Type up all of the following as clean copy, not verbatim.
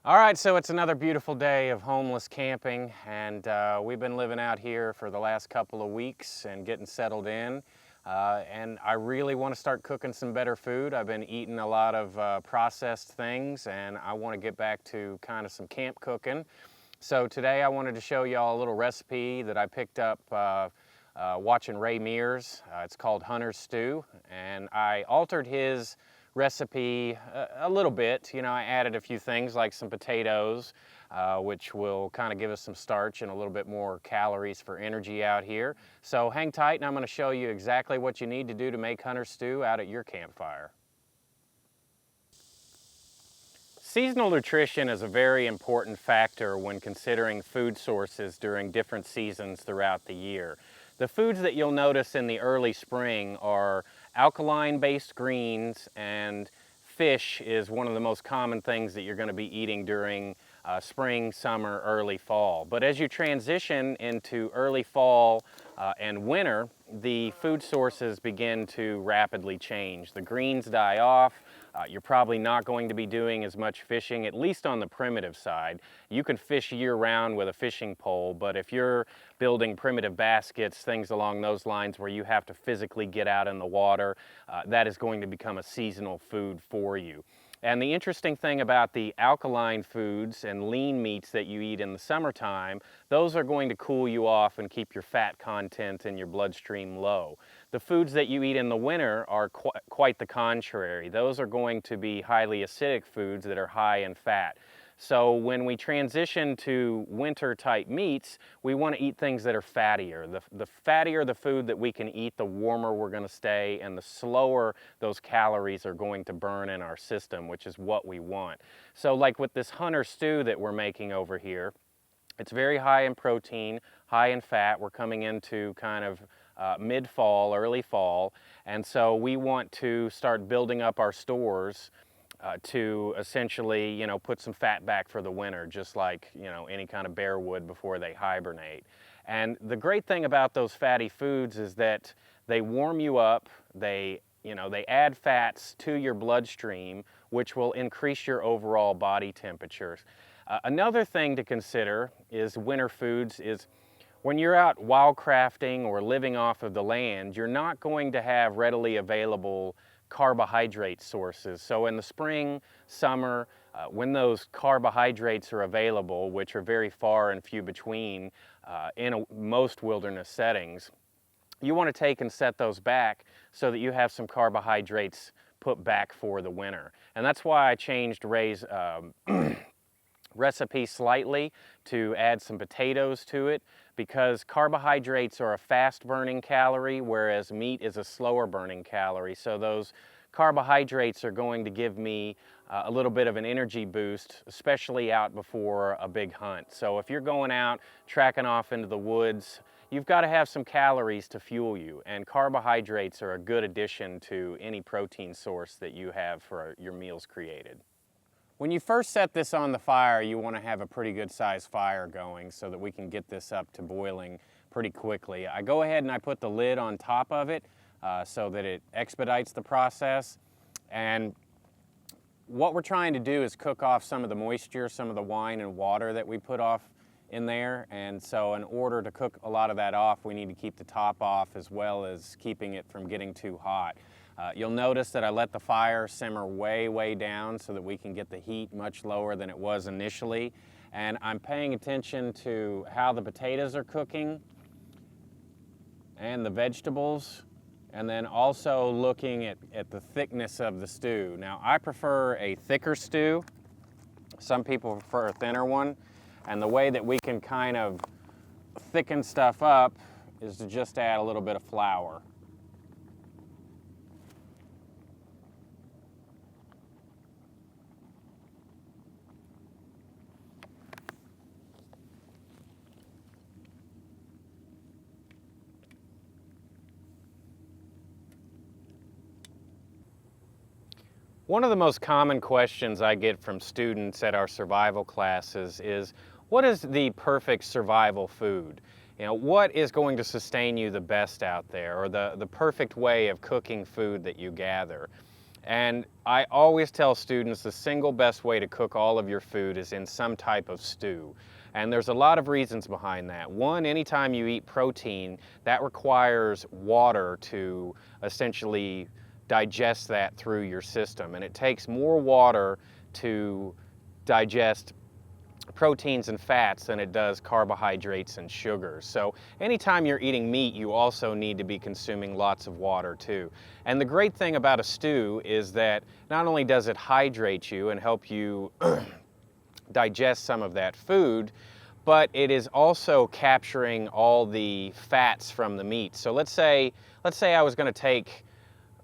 All right, so it's another beautiful day of homeless camping, and we've been living out here for the last couple of weeks and getting settled in. And I really want to start cooking some better food. I've been eating a lot of processed things, and I want to get back to kind of some camp cooking. So today I wanted to show y'all a little recipe that I picked up watching Ray Mears. It's called Hunter's Stew, and I altered his recipe a little bit. You know, I added a few things like some potatoes, which will kind of give us some starch and a little bit more calories for energy out here. So hang tight and I'm going to show you exactly what you need to do to make Hunter's Stew out at your campfire. Seasonal nutrition is a very important factor when considering food sources during different seasons throughout the year. The foods that you'll notice in the early spring are alkaline-based greens, and fish is one of the most common things that you're going to be eating during spring, summer, early fall. But as you transition into early fall and winter, the food sources begin to rapidly change. The greens die off. You're probably not going to be doing as much fishing, at least on the primitive side. You can fish year-round with a fishing pole, but if you're building primitive baskets, things along those lines where you have to physically get out in the water, that is going to become a seasonal food for you. And the interesting thing about the alkaline foods and lean meats that you eat in the summertime, those are going to cool you off and keep your fat content in your bloodstream low. The foods that you eat in the winter are quite the contrary. Those are going to be highly acidic foods that are high in fat. So when we transition to winter type meats, we want to eat things that are fattier. The fattier the food that we can eat, the warmer we're going to stay, and the slower those calories are going to burn in our system, which is what we want. So like with this Hunter stew that we're making over here, it's very high in protein, high in fat. We're coming into kind of mid-fall, early fall, and so we want to start building up our stores to essentially, you know, put some fat back for the winter, just like, you know, any kind of bear would before they hibernate. And the great thing about those fatty foods is that they warm you up, they add fats to your bloodstream, which will increase your overall body temperatures. Another thing to consider is winter foods is when you're out wildcrafting or living off of the land, you're not going to have readily available carbohydrate sources. So in the spring, summer, when those carbohydrates are available, which are very far and few between most wilderness settings, you want to take and set those back so that you have some carbohydrates put back for the winter. And that's why I changed Ray's recipe slightly to add some potatoes to it, because carbohydrates are a fast burning calorie, whereas meat is a slower burning calorie. So those carbohydrates are going to give me a little bit of an energy boost, especially out before a big hunt. So if you're going out tracking off into the woods, you've got to have some calories to fuel you, and carbohydrates are a good addition to any protein source that you have for your meals created. When you first set this on the fire, you want to have a pretty good sized fire going so that we can get this up to boiling pretty quickly. I go ahead and I put the lid on top of it so that it expedites the process. And what we're trying to do is cook off some of the moisture, some of the wine and water that we put off in there. And so in order to cook a lot of that off, we need to keep the top off as well as keeping it from getting too hot. You'll notice that I let the fire simmer way down so that we can get the heat much lower than it was initially. And I'm paying attention to how the potatoes are cooking and the vegetables, and then also looking at the thickness of the stew. Now, I prefer a thicker stew. Some people prefer a thinner one. And the way that we can kind of thicken stuff up is to just add a little bit of flour. One of the most common questions I get from students at our survival classes is, what is the perfect survival food? You know, what is going to sustain you the best out there, or the perfect way of cooking food that you gather? And I always tell students the single best way to cook all of your food is in some type of stew. And there's a lot of reasons behind that. One, anytime you eat protein, that requires water to essentially digest that through your system. And it takes more water to digest proteins and fats than it does carbohydrates and sugars. So anytime you're eating meat, you also need to be consuming lots of water too. And the great thing about a stew is that not only does it hydrate you and help you digest some of that food, but it is also capturing all the fats from the meat. So let's say I was going to take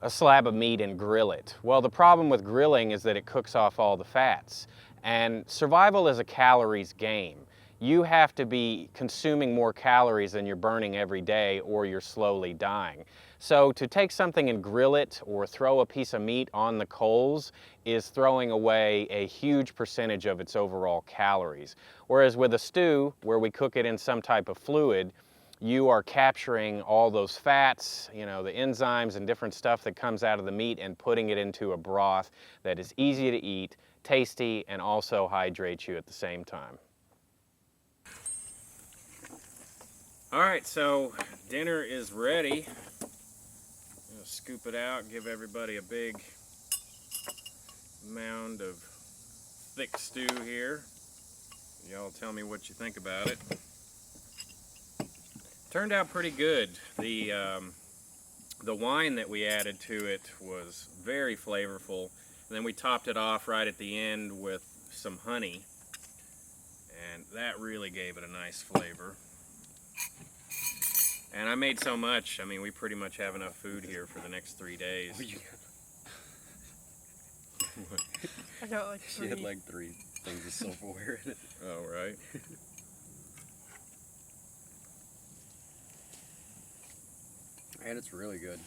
a slab of meat and grill it. Well, the problem with grilling is that it cooks off all the fats. And survival is a calories game. You have to be consuming more calories than you're burning every day or you're slowly dying. So to take something and grill it or throw a piece of meat on the coals is throwing away a huge percentage of its overall calories. Whereas with a stew, where we cook it in some type of fluid, you are capturing all those fats, you know, the enzymes and different stuff that comes out of the meat and putting it into a broth that is easy to eat, tasty, and also hydrates you at the same time. All right, so dinner is ready. I'm gonna scoop it out, give everybody a big mound of thick stew here. Y'all tell me what you think about it. Turned out pretty good. The wine that we added to it was very flavorful. And then we topped it off right at the end with some honey. And that really gave it a nice flavor. And I made so much, I mean, we pretty much have enough food here for the next 3 days. Oh, yeah. I got like 3. She had like 3 things of silverware in it. Oh, right. And it's really good.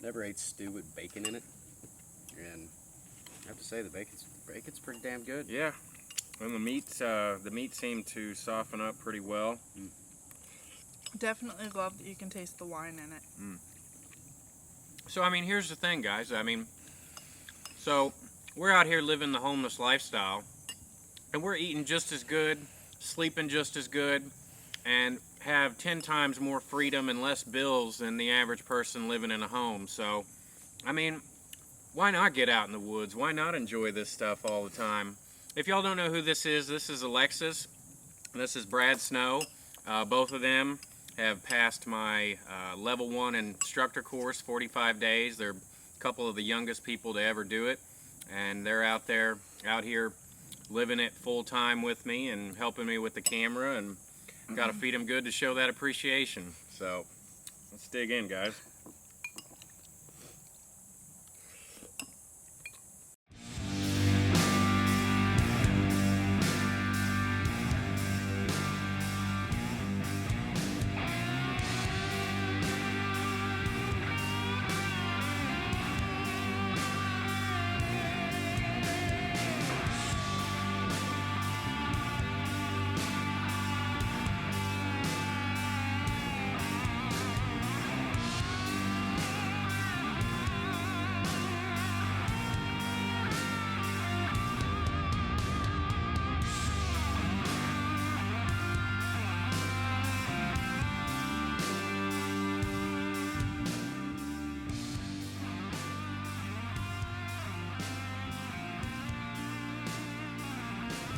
Never ate stew with bacon in it. And I have to say the bacon's pretty damn good. Yeah. And the meat seemed to soften up pretty well. Mm. Definitely love that you can taste the wine in it. Mm. So, I mean, here's the thing, guys. I mean, so we're out here living the homeless lifestyle, and we're eating just as good, sleeping just as good, and have 10 times more freedom and less bills than the average person living in a home. So, I mean, why not get out in the woods? Why not enjoy this stuff all the time? If y'all don't know who this is Alexis. This is Brad Snow. Both of them have passed my level 1 instructor course, 45 days. They're a couple of the youngest people to ever do it. And they're out here living it full time with me and helping me with the camera, and got to feed them good to show that appreciation. So let's dig in, guys.